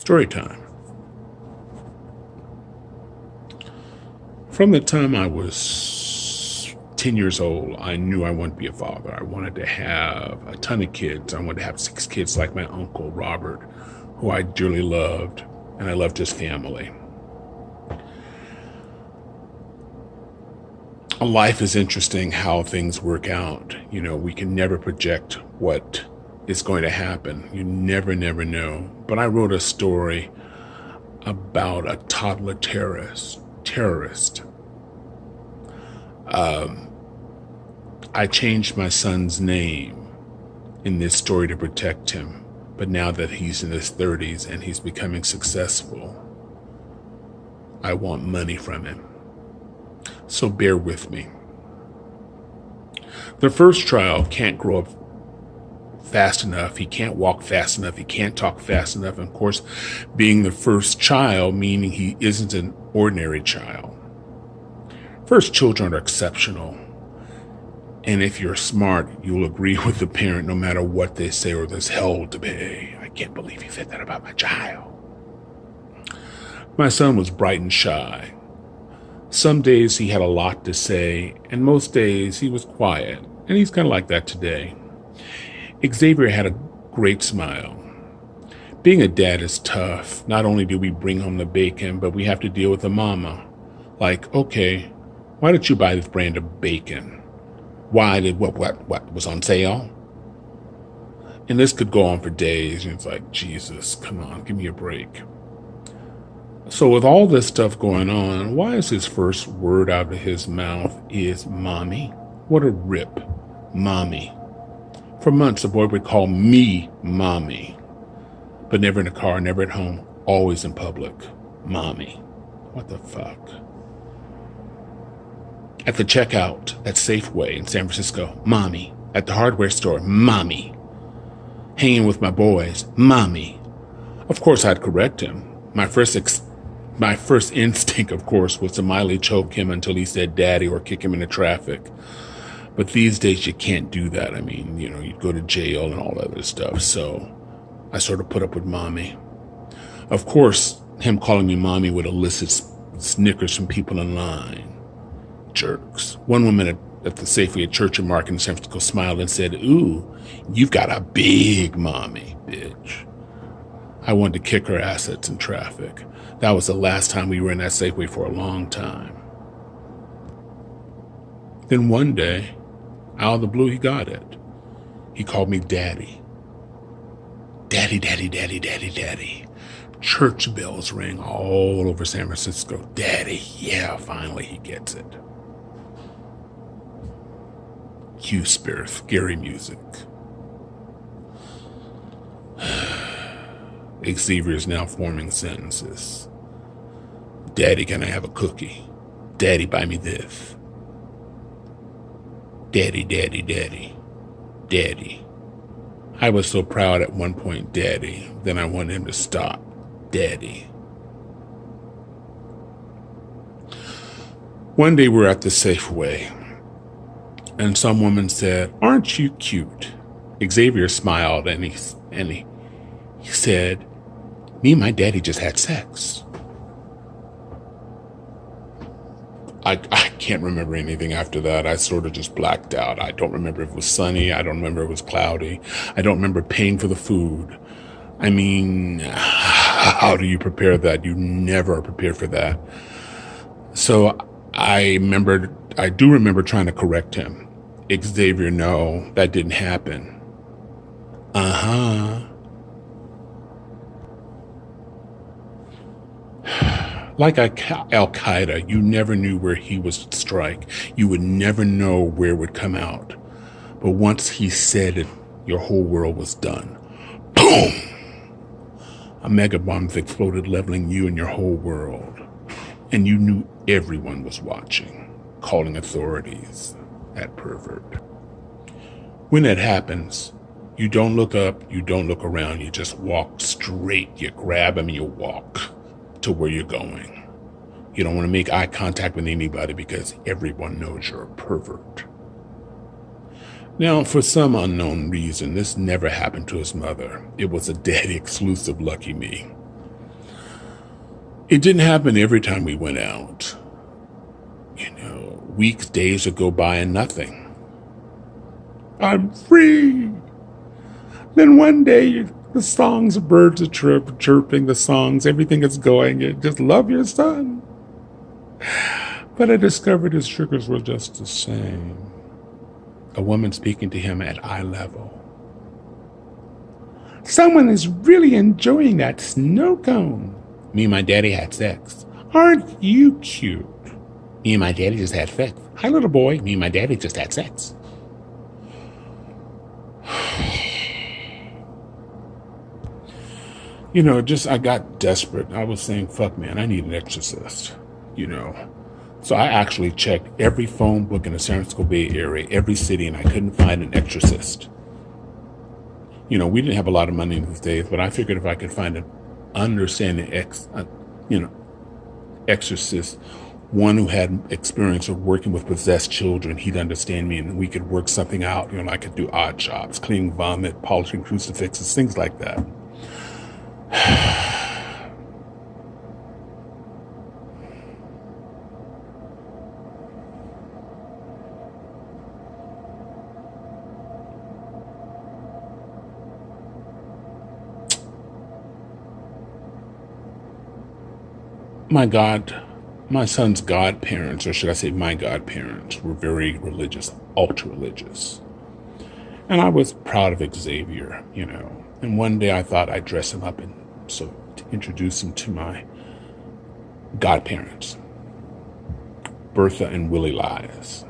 Story time. From the time I was 10 years old, I knew I wanted to be a father. I wanted to have a ton of kids. I wanted to have 6 kids like my uncle, Robert, who I dearly loved, and I loved his family. Life is interesting how things work out. We can never project what is going to happen. You never know. But I wrote a story about a toddler terrorist. I changed my son's name in this story to protect him. But now that he's in his 30s and he's becoming successful, I want money from him. So bear with me. The first child can't grow up fast enough. He can't walk fast enough. He can't talk fast enough. And of course, being the first child, meaning he isn't an ordinary child. First children are exceptional. And if you're smart, you'll agree with the parent no matter what they say or there's hell to pay. I can't believe you said that about my child. My son was bright and shy. Some days he had a lot to say, and most days he was quiet, and he's kind of like that today. Xavier had a great smile. Being a dad is tough. Not only do we bring home the bacon, but we have to deal with the mama. Like, okay, why did you buy this brand of bacon? Why did what was on sale? And this could go on for days, and it's like, Jesus, come on, give me a break. So with all this stuff going on, why is his first word out of his mouth is mommy? What a rip, mommy. For months, the boy would call me mommy, but never in the car, never at home, always in public, mommy. What the fuck? At the checkout at Safeway in San Francisco, mommy. At the hardware store, mommy. Hanging with my boys, mommy. Of course, I'd correct him. My first instinct, of course, was to mildly choke him until he said daddy or kick him into traffic. But these days you can't do that. I mean, you'd go to jail and all that other stuff. So I sort of put up with mommy. Of course, him calling me mommy would elicit snickers from people in line. Jerks. One woman at the Safeway at Church and Market in San Francisco smiled and said, "Ooh, you've got a big mommy, bitch." I wanted to kick her assets in traffic. That was the last time we were in that Safeway for a long time. Then one day, out of the blue, he got it. He called me daddy. Daddy, daddy, daddy, daddy, daddy. Church bells rang all over San Francisco. Daddy, yeah, finally he gets it. Cue spirit, scary music. Xavier is now forming sentences. Daddy, can I have a cookie? Daddy, buy me this. Daddy, daddy, daddy, daddy. I was so proud at one point, daddy. Then I wanted him to stop. Daddy. One day we were at the Safeway, and some woman said, "Aren't you cute?" Xavier smiled and he said, "Me and my daddy just had sex." I can't remember anything after that. I sort of just blacked out. I don't remember if it was sunny. I don't remember if it was cloudy. I don't remember paying for the food. I mean, how do you prepare that? You never are prepared for that. So I do remember trying to correct him. Xavier, no, that didn't happen. Like Al-Qaeda, you never knew where he would strike. You would never know where it would come out. But once he said it, your whole world was done. Boom! A mega bomb exploded, leveling you and your whole world. And you knew everyone was watching, calling authorities. That pervert. When that happens, you don't look up, you don't look around, you just walk straight. You grab him and you walk to where you're going. You don't want to make eye contact with anybody because everyone knows you're a pervert. Now, for some unknown reason, this never happened to his mother. It was a daddy exclusive, lucky me. It didn't happen every time we went out. You know, weeks, days would go by and nothing. I'm free. Then one day, the songs, birds are chirping, the songs, everything is going. You just love your son. But I discovered his triggers were just the same. A woman speaking to him at eye level. Someone is really enjoying that snow cone. Me and my daddy had sex. Aren't you cute? Me and my daddy just had sex. Hi, little boy. Me and my daddy just had sex. You know, I got desperate. I was saying, fuck, man, I need an exorcist, you know. So I actually checked every phone book in the San Francisco Bay Area, every city, and I couldn't find an exorcist. You know, we didn't have a lot of money in these days, but I figured if I could find an understanding exorcist, one who had experience of working with possessed children, he'd understand me and we could work something out. You know, I could do odd jobs, cleaning vomit, polishing crucifixes, things like that. My son's godparents, or should I say my godparents, were very religious, ultra religious. And I was proud of Xavier, you know. And one day I thought I'd dress him up and so to introduce him to my godparents, Bertha and Willie Lies.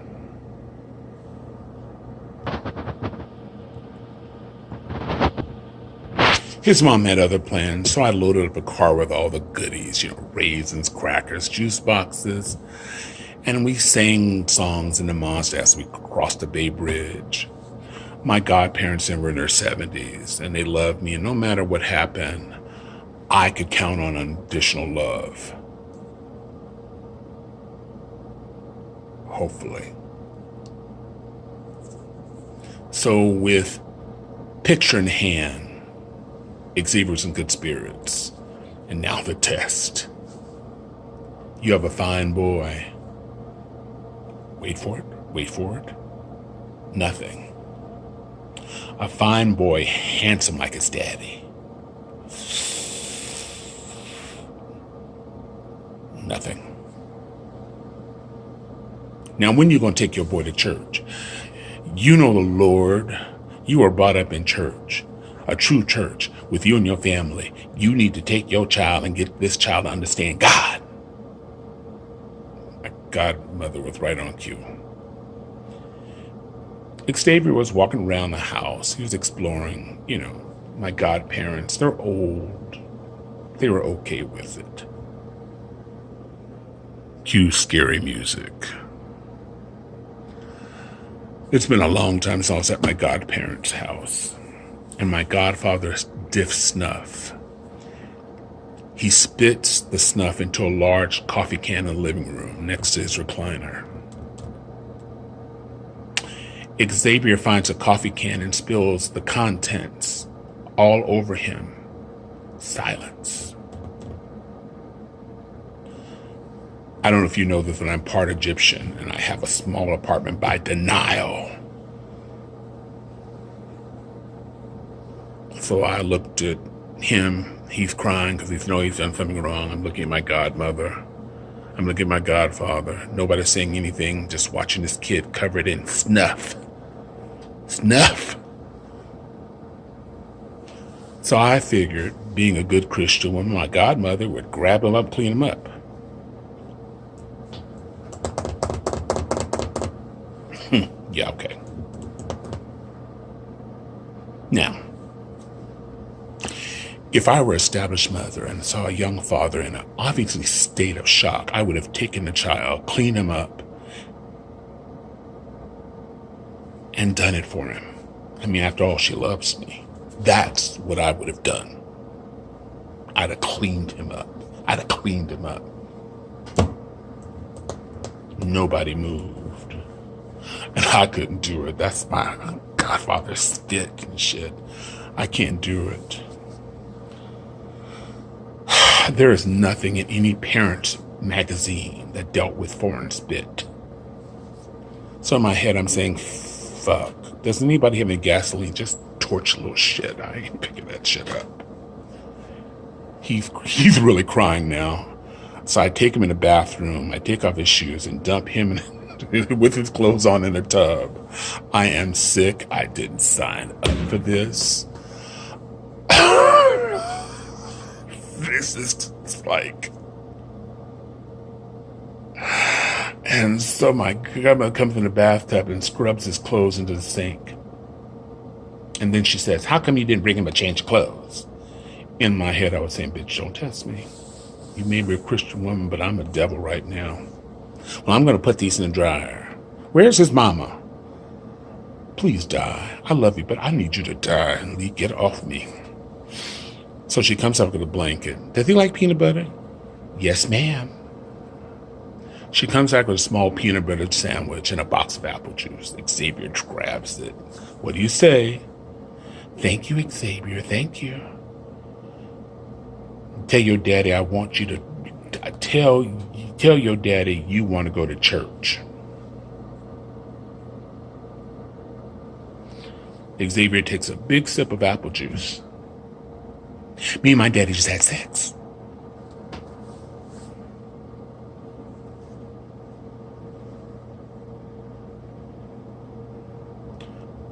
His mom had other plans, so I loaded up a car with all the goodies, you know, raisins, crackers, juice boxes, and we sang songs in the Mazda as we crossed the Bay Bridge. My godparents were in their 70s, and they loved me, and no matter what happened, I could count on additional love. Hopefully. So with picture in hand, Xavier's in good spirits. And now the test. You have a fine boy. Wait for it. Nothing. A fine boy, handsome like his daddy. Nothing. Now, when you going to take your boy to church? You know the Lord. You are brought up in church. A true church with you and your family. You need to take your child and get this child to understand God. My godmother was right on cue. Xavier was walking around the house. He was exploring, you know, my godparents. They're old. They were okay with it. Cue scary music. It's been a long time since I was at my godparents' house. And my godfather diffs snuff. He spits the snuff into a large coffee can in the living room next to his recliner. Xavier finds a coffee can and spills the contents all over him. Silence. I don't know if you know this, but I'm part Egyptian and I have a small apartment by the Nile. So I looked at him. He's crying because he knows he's done something wrong. I'm looking at my godmother. I'm looking at my godfather. Nobody's saying anything, just watching this kid covered in snuff. Snuff. So I figured, being a good Christian woman, my godmother would grab him up, clean him up. Yeah, okay. Now, if I were an established mother and saw a young father in an obviously state of shock, I would have taken the child, cleaned him up, and done it for him. I mean, after all, she loves me. That's what I would have done. I'd have cleaned him up. Nobody moved. And I couldn't do it. That's my godfather's stick and shit. I can't do it. There is nothing in any parent's magazine that dealt with foreign spit. So in my head, I'm saying, fuck. Does anybody have any gasoline? Just torch a little shit. I ain't picking that shit up. He's really crying now. So I take him in the bathroom. I take off his shoes and dump him with his clothes on in a tub. I am sick. I didn't sign up for this. This is like... And so my grandma comes in the bathtub and scrubs his clothes into the sink. And then she says, how come you didn't bring him a change of clothes? In my head, I was saying, bitch, don't test me. You may be a Christian woman, but I'm a devil right now. Well, I'm going to put these in the dryer. Where's his mama? Please die. I love you, but I need you to die and get off me. So she comes up with a blanket. Does he like peanut butter? Yes, ma'am. She comes out with a small peanut butter sandwich and a box of apple juice. Xavier grabs it. What do you say? Thank you, Xavier. Thank you. Tell your daddy I want you to tell your daddy you want to go to church. Xavier takes a big sip of apple juice. Me and my daddy just had sex.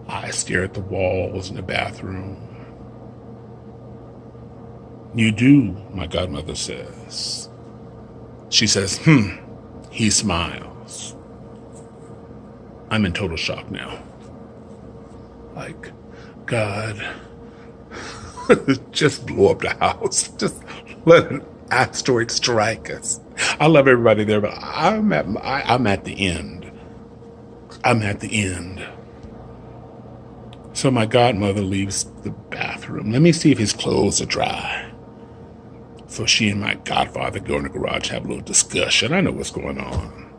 I stare at the walls in the bathroom. You do, my godmother says. She says, he smiles. I'm in total shock now. Like, God, just blow up the house. Just let an asteroid strike us. I love everybody there, but I'm at the end. I'm at the end. So my godmother leaves the bathroom. Let me see if his clothes are dry. So she and my godfather go in the garage, have a little discussion. I know what's going on.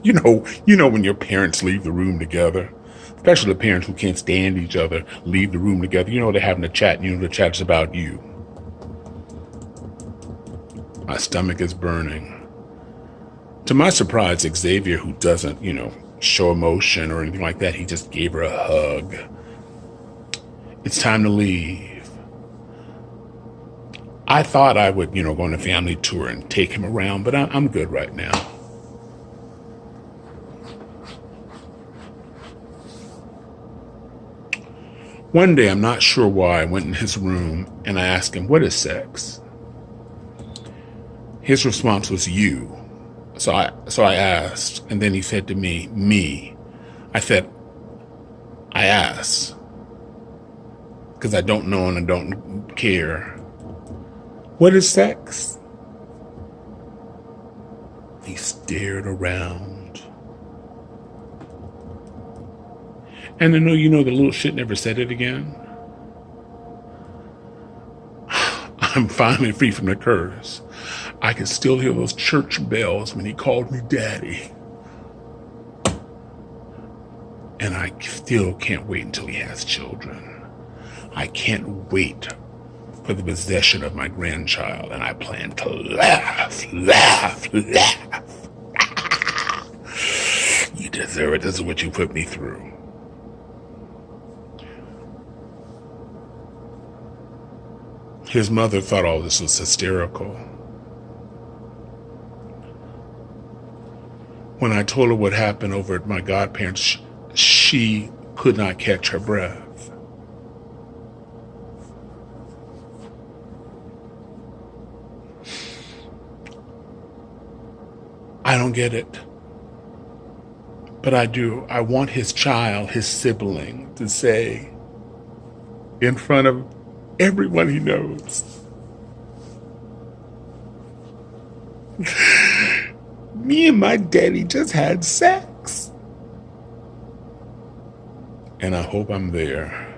You know when your parents leave the room together, especially the parents who can't stand each other, leave the room together. You know they're having a chat, and you know the chat's about you. My stomach is burning. To my surprise, Xavier, who doesn't, show emotion or anything like that, he just gave her a hug. It's time to leave. I thought I would, go on a family tour and take him around, but I'm good right now. One day, I'm not sure why, I went in his room and I asked him, what is sex? His response was you. So I asked, and then he said to me. I said, I asked, because I don't know and I don't care. What is sex? He stared around. And I know the little shit never said it again. I'm finally free from the curse. I can still hear those church bells when he called me daddy. And I still can't wait until he has children. I can't wait for the possession of my grandchild, and I plan to laugh. You deserve it. This is what you put me through. His mother thought all this was hysterical. When I told her what happened over at my godparents', she could not catch her breath. I don't get it. But I do. I want his child, his sibling, to say in front of everyone he knows, me and my daddy just had sex. And I hope I'm there,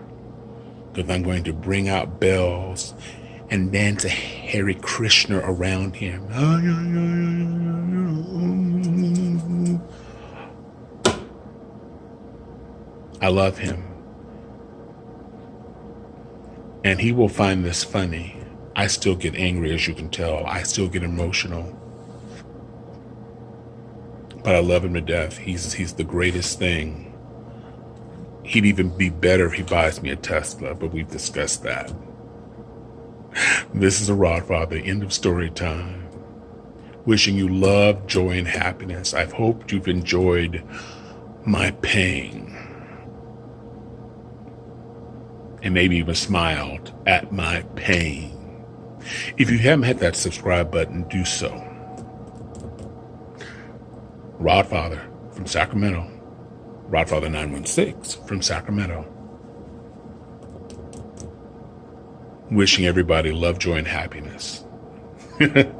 because I'm going to bring out bells and dance a Hare Krishna around him. I love him. And he will find this funny. I still get angry, as you can tell. I still get emotional. But I love him to death. He's the greatest thing. He'd even be better if he buys me a Tesla, but we've discussed that. This is a Rodfather. End of story time. Wishing you love, joy, and happiness. I've hoped you've enjoyed my pain. And maybe even smiled at my pain. If you haven't hit that subscribe button, do so. Rodfather from Sacramento. Rodfather 916 from Sacramento. Wishing everybody love, joy, and happiness. I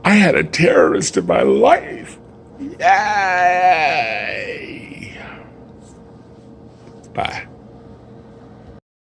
had a terrorist in my life. Yay! Bye.